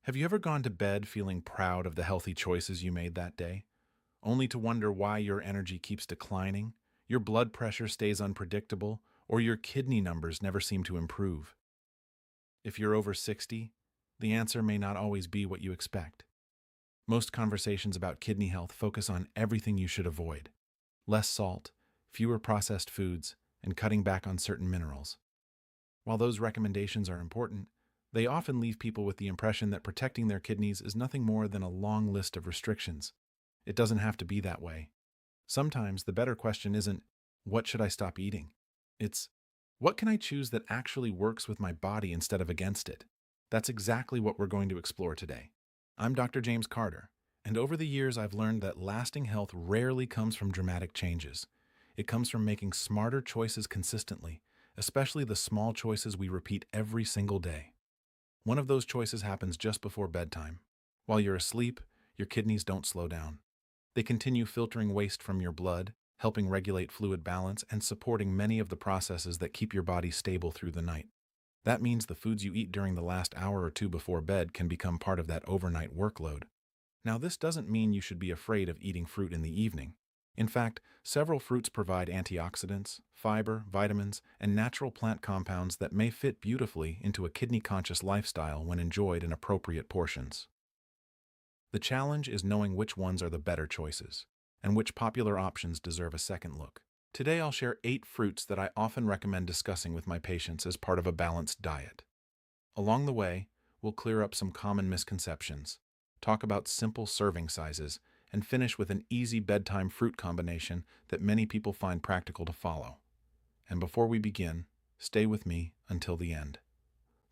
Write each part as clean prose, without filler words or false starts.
Have you ever gone to bed feeling proud of the healthy choices you made that day, only to wonder why your energy keeps declining, your blood pressure stays unpredictable, or your kidney numbers never seem to improve? If you're over 60, the answer may not always be what you expect. Most conversations about kidney health focus on everything you should avoid: less salt, fewer processed foods, and cutting back on certain minerals. While those recommendations are important, they often leave people with the impression that protecting their kidneys is nothing more than a long list of restrictions. It doesn't have to be that way. Sometimes the better question isn't, what should I stop eating? It's, what can I choose that actually works with my body instead of against it? That's exactly what we're going to explore today. I'm Dr. James Carter, and over the years I've learned that lasting health rarely comes from dramatic changes. It comes from making smarter choices consistently, especially the small choices we repeat every single day. One of those choices happens just before bedtime. While you're asleep, your kidneys don't slow down. They continue filtering waste from your blood, helping regulate fluid balance and supporting many of the processes that keep your body stable through the night. That means the foods you eat during the last hour or two before bed can become part of that overnight workload. Now, this doesn't mean you should be afraid of eating fruit in the evening. In fact, several fruits provide antioxidants, fiber, vitamins, and natural plant compounds that may fit beautifully into a kidney-conscious lifestyle when enjoyed in appropriate portions. The challenge is knowing which ones are the better choices, and which popular options deserve a second look. Today I'll share 8 fruits that I often recommend discussing with my patients as part of a balanced diet. Along the way, we'll clear up some common misconceptions, talk about simple serving sizes, and finish with an easy bedtime fruit combination that many people find practical to follow. And before we begin, stay with me until the end.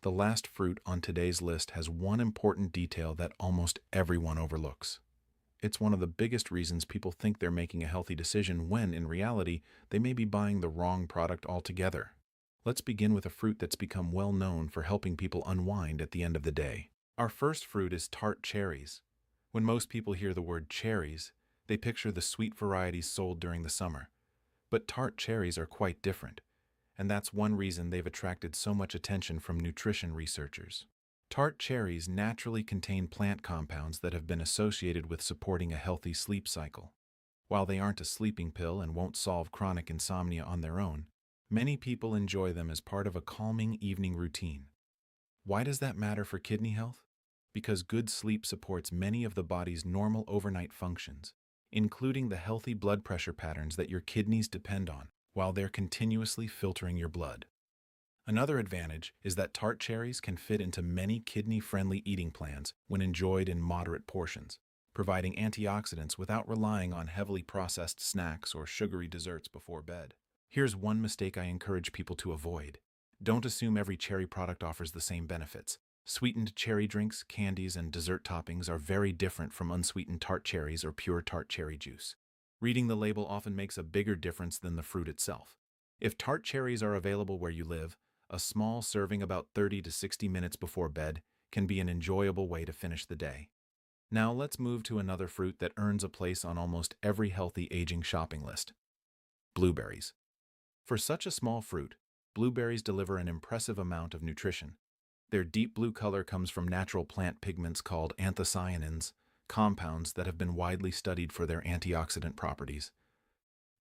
The last fruit on today's list has one important detail that almost everyone overlooks. It's one of the biggest reasons people think they're making a healthy decision when, in reality, they may be buying the wrong product altogether. Let's begin with a fruit that's become well known for helping people unwind at the end of the day. Our first fruit is tart cherries. When most people hear the word cherries, they picture the sweet varieties sold during the summer. But tart cherries are quite different, and that's one reason they've attracted so much attention from nutrition researchers. Tart cherries naturally contain plant compounds that have been associated with supporting a healthy sleep cycle. While they aren't a sleeping pill and won't solve chronic insomnia on their own, many people enjoy them as part of a calming evening routine. Why does that matter for kidney health? Because good sleep supports many of the body's normal overnight functions, including the healthy blood pressure patterns that your kidneys depend on while they're continuously filtering your blood. Another advantage is that tart cherries can fit into many kidney-friendly eating plans when enjoyed in moderate portions, providing antioxidants without relying on heavily processed snacks or sugary desserts before bed. Here's one mistake I encourage people to avoid. Don't assume every cherry product offers the same benefits. Sweetened cherry drinks, candies, and dessert toppings are very different from unsweetened tart cherries or pure tart cherry juice. Reading the label often makes a bigger difference than the fruit itself. If tart cherries are available where you live, a small serving about 30 to 60 minutes before bed can be an enjoyable way to finish the day. Now let's move to another fruit that earns a place on almost every healthy aging shopping list: blueberries. For such a small fruit, blueberries deliver an impressive amount of nutrition. Their deep blue color comes from natural plant pigments called anthocyanins, compounds that have been widely studied for their antioxidant properties.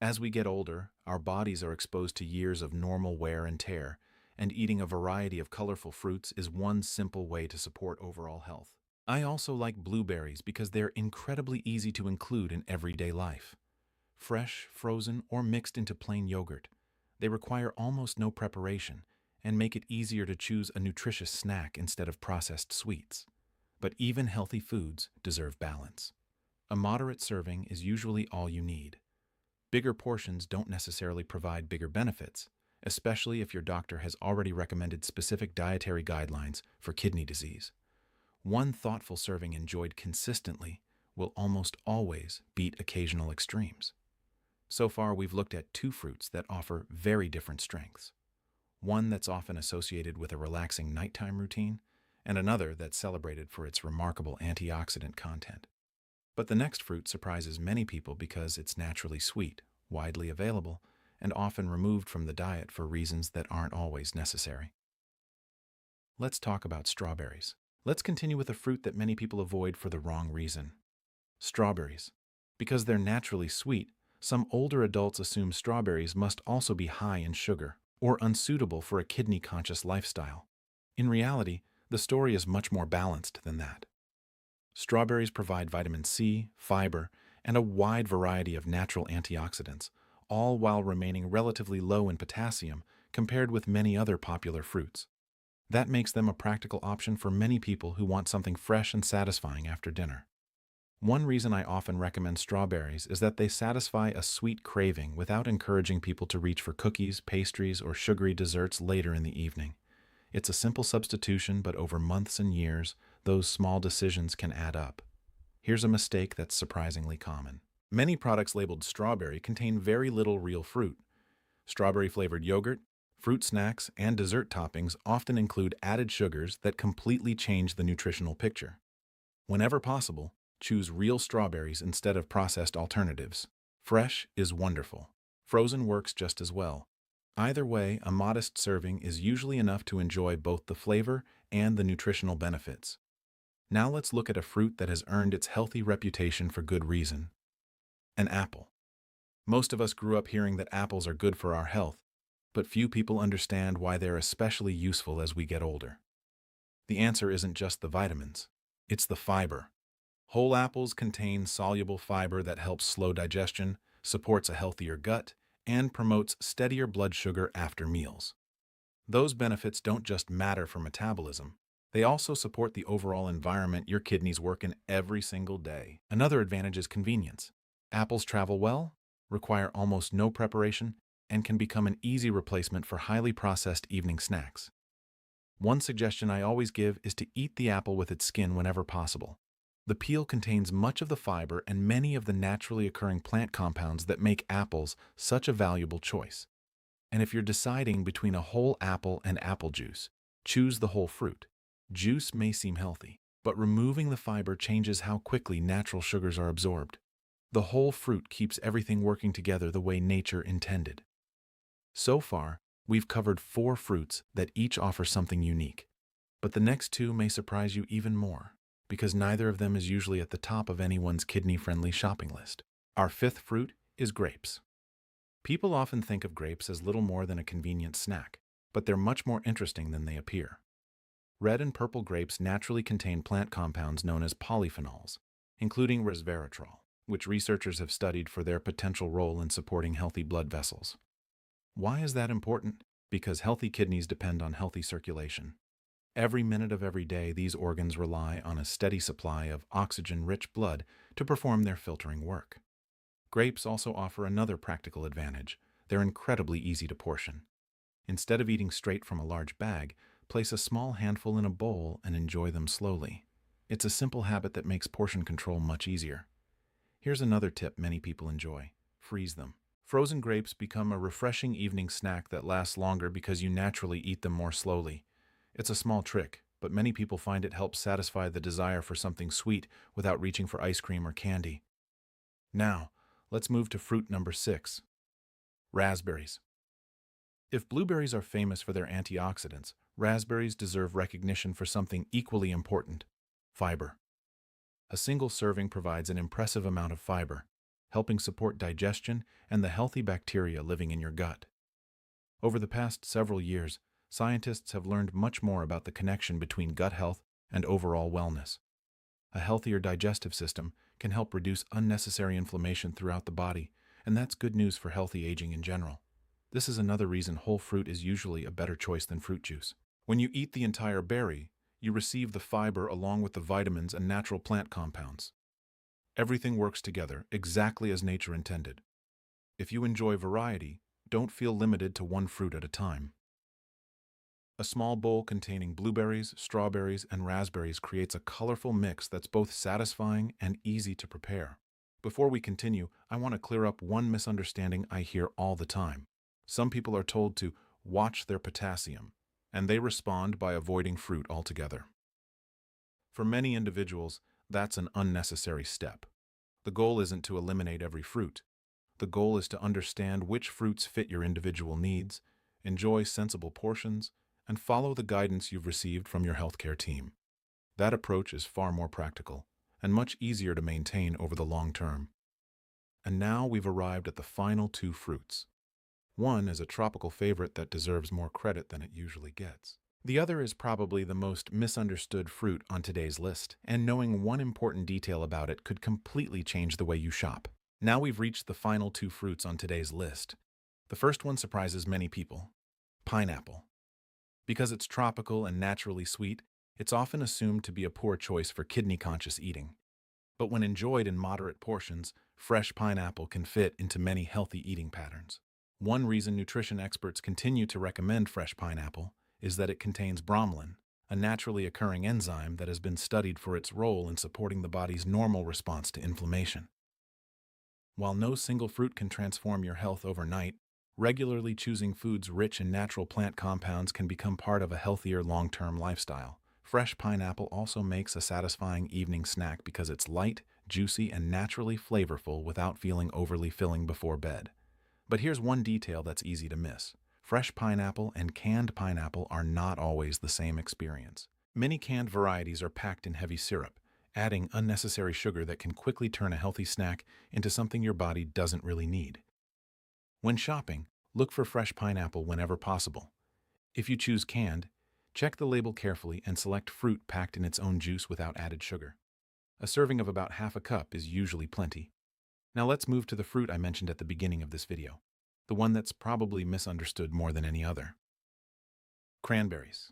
As we get older, our bodies are exposed to years of normal wear and tear, and eating a variety of colorful fruits is one simple way to support overall health. I also like blueberries because they're incredibly easy to include in everyday life. Fresh, frozen, or mixed into plain yogurt, they require almost no preparation and make it easier to choose a nutritious snack instead of processed sweets. But even healthy foods deserve balance. A moderate serving is usually all you need. Bigger portions don't necessarily provide bigger benefits, especially if your doctor has already recommended specific dietary guidelines for kidney disease. One thoughtful serving enjoyed consistently will almost always beat occasional extremes. So far, we've looked at 2 fruits that offer very different strengths. One that's often associated with a relaxing nighttime routine, and another that's celebrated for its remarkable antioxidant content. But the next fruit surprises many people because it's naturally sweet, widely available, and often removed from the diet for reasons that aren't always necessary. Let's talk about strawberries. Let's continue with a fruit that many people avoid for the wrong reason: strawberries. Because they're naturally sweet, some older adults assume strawberries must also be high in sugar or unsuitable for a kidney-conscious lifestyle. In reality, the story is much more balanced than that. Strawberries provide vitamin C, fiber, and a wide variety of natural antioxidants, all while remaining relatively low in potassium compared with many other popular fruits. That makes them a practical option for many people who want something fresh and satisfying after dinner. One reason I often recommend strawberries is that they satisfy a sweet craving without encouraging people to reach for cookies, pastries, or sugary desserts later in the evening. It's a simple substitution, but over months and years, those small decisions can add up. Here's a mistake that's surprisingly common. Many products labeled strawberry contain very little real fruit. Strawberry-flavored yogurt, fruit snacks, and dessert toppings often include added sugars that completely change the nutritional picture. Whenever possible, choose real strawberries instead of processed alternatives. Fresh is wonderful. Frozen works just as well. Either way, a modest serving is usually enough to enjoy both the flavor and the nutritional benefits. Now let's look at a fruit that has earned its healthy reputation for good reason: an apple. Most of us grew up hearing that apples are good for our health, but few people understand why they're especially useful as we get older. The answer isn't just the vitamins, it's the fiber. Whole apples contain soluble fiber that helps slow digestion, supports a healthier gut, and promotes steadier blood sugar after meals. Those benefits don't just matter for metabolism, they also support the overall environment your kidneys work in every single day. Another advantage is convenience. Apples travel well, require almost no preparation, and can become an easy replacement for highly processed evening snacks. One suggestion I always give is to eat the apple with its skin whenever possible. The peel contains much of the fiber and many of the naturally occurring plant compounds that make apples such a valuable choice. And if you're deciding between a whole apple and apple juice, choose the whole fruit. Juice may seem healthy, but removing the fiber changes how quickly natural sugars are absorbed. The whole fruit keeps everything working together the way nature intended. So far, we've covered 4 fruits that each offer something unique. But the next 2 may surprise you even more, because neither of them is usually at the top of anyone's kidney-friendly shopping list. Our 5th fruit is grapes. People often think of grapes as little more than a convenient snack, but they're much more interesting than they appear. Red and purple grapes naturally contain plant compounds known as polyphenols, including resveratrol, which researchers have studied for their potential role in supporting healthy blood vessels. Why is that important? Because healthy kidneys depend on healthy circulation. Every minute of every day, these organs rely on a steady supply of oxygen-rich blood to perform their filtering work. Grapes also offer another practical advantage: they're incredibly easy to portion. Instead of eating straight from a large bag, place a small handful in a bowl and enjoy them slowly. It's a simple habit that makes portion control much easier. Here's another tip many people enjoy: freeze them. Frozen grapes become a refreshing evening snack that lasts longer because you naturally eat them more slowly. It's a small trick, but many people find it helps satisfy the desire for something sweet without reaching for ice cream or candy. Now, let's move to fruit number 6: raspberries. If blueberries are famous for their antioxidants, raspberries deserve recognition for something equally important: fiber. A single serving provides an impressive amount of fiber, helping support digestion and the healthy bacteria living in your gut. Over the past several years, scientists have learned much more about the connection between gut health and overall wellness. A healthier digestive system can help reduce unnecessary inflammation throughout the body, and that's good news for healthy aging in general. This is another reason whole fruit is usually a better choice than fruit juice. When you eat the entire berry, you receive the fiber along with the vitamins and natural plant compounds. Everything works together exactly as nature intended. If you enjoy variety, don't feel limited to one fruit at a time. A small bowl containing blueberries, strawberries, and raspberries creates a colorful mix that's both satisfying and easy to prepare. Before we continue, I want to clear up one misunderstanding I hear all the time. Some people are told to watch their potassium, and they respond by avoiding fruit altogether. For many individuals, that's an unnecessary step. The goal isn't to eliminate every fruit. The goal is to understand which fruits fit your individual needs, enjoy sensible portions, and follow the guidance you've received from your healthcare team. That approach is far more practical and much easier to maintain over the long term. And now we've arrived at the final two fruits. One is a tropical favorite that deserves more credit than it usually gets. The other is probably the most misunderstood fruit on today's list, and knowing one important detail about it could completely change the way you shop. Now we've reached the final two fruits on today's list. The first one surprises many people: pineapple. Because it's tropical and naturally sweet, it's often assumed to be a poor choice for kidney-conscious eating. But when enjoyed in moderate portions, fresh pineapple can fit into many healthy eating patterns. One reason nutrition experts continue to recommend fresh pineapple is that it contains bromelain, a naturally occurring enzyme that has been studied for its role in supporting the body's normal response to inflammation. While no single fruit can transform your health overnight, regularly choosing foods rich in natural plant compounds can become part of a healthier long-term lifestyle. Fresh pineapple also makes a satisfying evening snack because it's light, juicy, and naturally flavorful without feeling overly filling before bed. But here's one detail that's easy to miss. Fresh pineapple and canned pineapple are not always the same experience. Many canned varieties are packed in heavy syrup, adding unnecessary sugar that can quickly turn a healthy snack into something your body doesn't really need. When shopping, look for fresh pineapple whenever possible. If you choose canned, check the label carefully and select fruit packed in its own juice without added sugar. A serving of about half a cup is usually plenty. Now let's move to the fruit I mentioned at the beginning of this video, the one that's probably misunderstood more than any other: cranberries.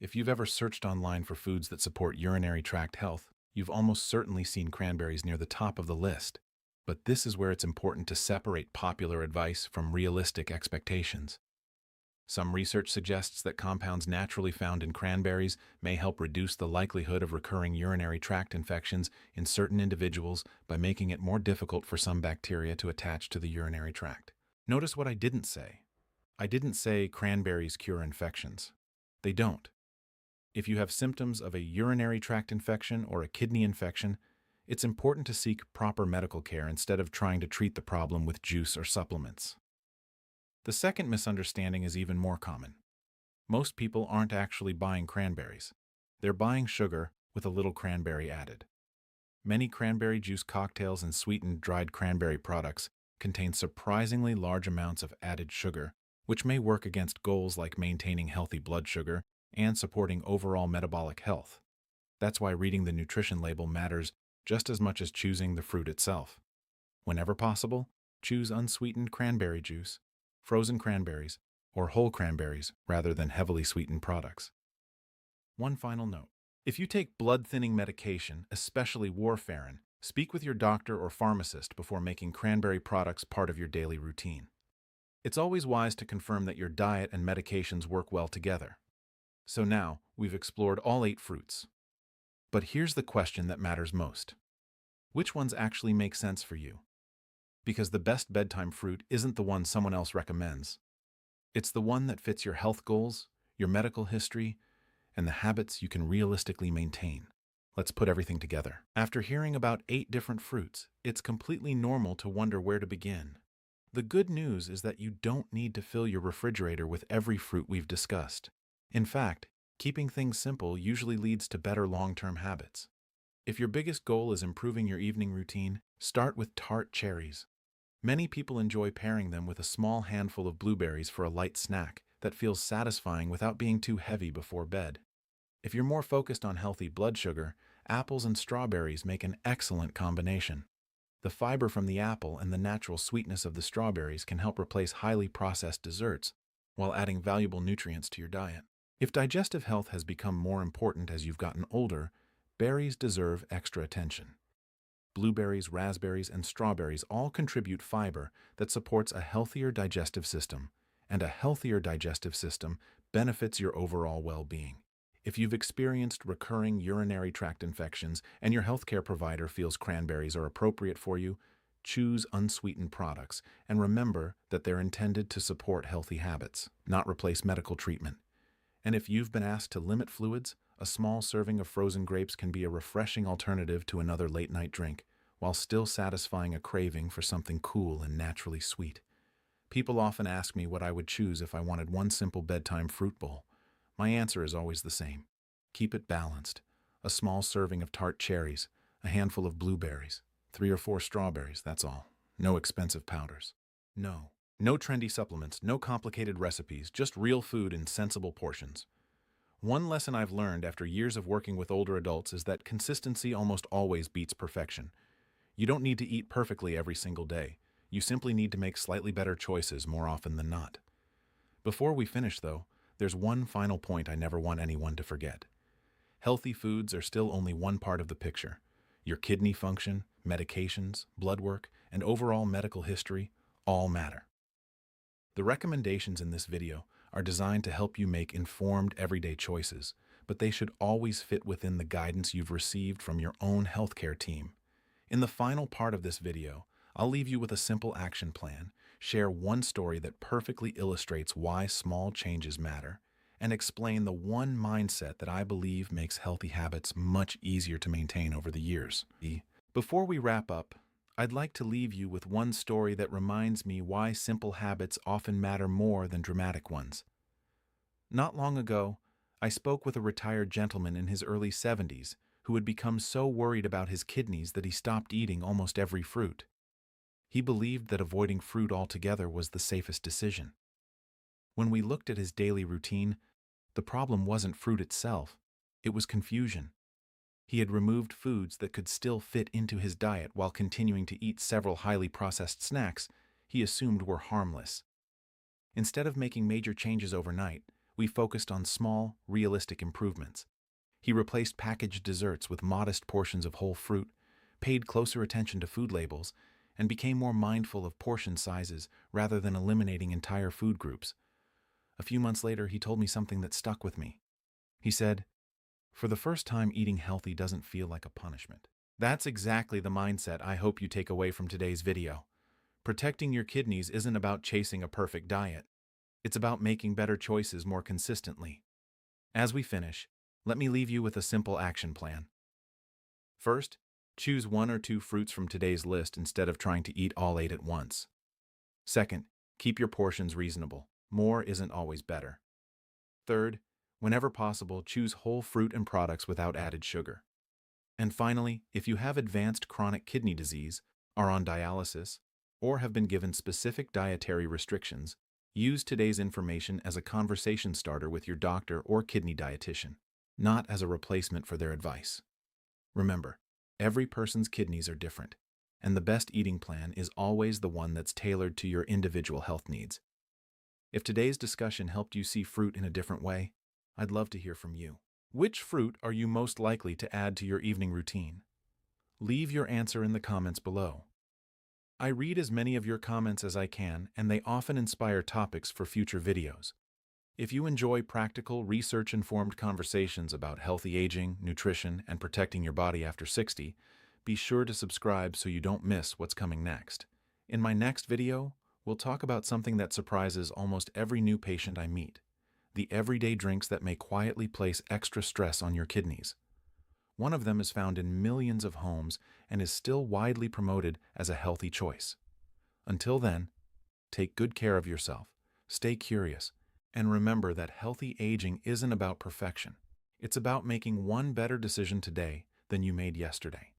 If you've ever searched online for foods that support urinary tract health, you've almost certainly seen cranberries near the top of the list. But this is where it's important to separate popular advice from realistic expectations. Some research suggests that compounds naturally found in cranberries may help reduce the likelihood of recurring urinary tract infections in certain individuals by making it more difficult for some bacteria to attach to the urinary tract. Notice what I didn't say. I didn't say cranberries cure infections. They don't. If you have symptoms of a urinary tract infection or a kidney infection, it's important to seek proper medical care instead of trying to treat the problem with juice or supplements. The second misunderstanding is even more common. Most people aren't actually buying cranberries. They're buying sugar with a little cranberry added. Many cranberry juice cocktails and sweetened dried cranberry products contain surprisingly large amounts of added sugar, which may work against goals like maintaining healthy blood sugar and supporting overall metabolic health. That's why reading the nutrition label matters just as much as choosing the fruit itself. Whenever possible, choose unsweetened cranberry juice, frozen cranberries, or whole cranberries rather than heavily sweetened products. One final note: if you take blood-thinning medication, especially warfarin, speak with your doctor or pharmacist before making cranberry products part of your daily routine. It's always wise to confirm that your diet and medications work well together. So now, we've explored all 8 fruits. But here's the question that matters most: which ones actually make sense for you? Because the best bedtime fruit isn't the one someone else recommends. It's the one that fits your health goals, your medical history, and the habits you can realistically maintain. Let's put everything together. After hearing about 8 different fruits, it's completely normal to wonder where to begin. The good news is that you don't need to fill your refrigerator with every fruit we've discussed. In fact, keeping things simple usually leads to better long-term habits. If your biggest goal is improving your evening routine, start with tart cherries. Many people enjoy pairing them with a small handful of blueberries for a light snack that feels satisfying without being too heavy before bed. If you're more focused on healthy blood sugar, apples and strawberries make an excellent combination. The fiber from the apple and the natural sweetness of the strawberries can help replace highly processed desserts while adding valuable nutrients to your diet. If digestive health has become more important as you've gotten older, berries deserve extra attention. Blueberries, raspberries, and strawberries all contribute fiber that supports a healthier digestive system, and a healthier digestive system benefits your overall well-being. If you've experienced recurring urinary tract infections and your healthcare provider feels cranberries are appropriate for you, choose unsweetened products and remember that they're intended to support healthy habits, not replace medical treatment. And if you've been asked to limit fluids, a small serving of frozen grapes can be a refreshing alternative to another late-night drink, while still satisfying a craving for something cool and naturally sweet. People often ask me what I would choose if I wanted one simple bedtime fruit bowl. My answer is always the same: keep it balanced. a small serving of tart cherries, a handful of blueberries, 3 or 4 strawberries, that's all. No expensive powders. No trendy supplements, no complicated recipes, just real food in sensible portions. One lesson I've learned after years of working with older adults is that consistency almost always beats perfection. You don't need to eat perfectly every single day. You simply need to make slightly better choices more often than not. Before we finish, though, there's one final point I never want anyone to forget. Healthy foods are still only one part of the picture. Your kidney function, medications, blood work, and overall medical history all matter. The recommendations in this video are designed to help you make informed everyday choices, but they should always fit within the guidance you've received from your own healthcare team. In the final part of this video, I'll leave you with a simple action plan, share one story that perfectly illustrates why small changes matter, and explain the one mindset that I believe makes healthy habits much easier to maintain over the years. Before we wrap up, I'd like to leave you with one story that reminds me why simple habits often matter more than dramatic ones. Not long ago, I spoke with a retired gentleman in his early 70s who had become so worried about his kidneys that he stopped eating almost every fruit. He believed that avoiding fruit altogether was the safest decision. When we looked at his daily routine, the problem wasn't fruit itself, it was confusion. He had removed foods that could still fit into his diet while continuing to eat several highly processed snacks he assumed were harmless. Instead of making major changes overnight, we focused on small, realistic improvements. He replaced packaged desserts with modest portions of whole fruit, paid closer attention to food labels, and became more mindful of portion sizes rather than eliminating entire food groups. A few months later, he told me something that stuck with me. He said, "For the first time, eating healthy doesn't feel like a punishment." That's exactly the mindset I hope you take away from today's video. Protecting your kidneys isn't about chasing a perfect diet. It's about making better choices more consistently. As we finish, let me leave you with a simple action plan. First, choose 1 or 2 fruits from today's list instead of trying to eat all 8 at once. Second, keep your portions reasonable. More isn't always better. Third, whenever possible, choose whole fruit and products without added sugar. And finally, if you have advanced chronic kidney disease, are on dialysis, or have been given specific dietary restrictions, use today's information as a conversation starter with your doctor or kidney dietitian, not as a replacement for their advice. Remember, every person's kidneys are different, and the best eating plan is always the one that's tailored to your individual health needs. If today's discussion helped you see fruit in a different way, I'd love to hear from you. Which fruit are you most likely to add to your evening routine? Leave your answer in the comments below. I read as many of your comments as I can, and they often inspire topics for future videos. If you enjoy practical, research-informed conversations about healthy aging, nutrition, and protecting your body after 60, be sure to subscribe so you don't miss what's coming next. In my next video, we'll talk about something that surprises almost every new patient I meet: the everyday drinks that may quietly place extra stress on your kidneys. One of them is found in millions of homes and is still widely promoted as a healthy choice. Until then, take good care of yourself, stay curious, and remember that healthy aging isn't about perfection. It's about making one better decision today than you made yesterday.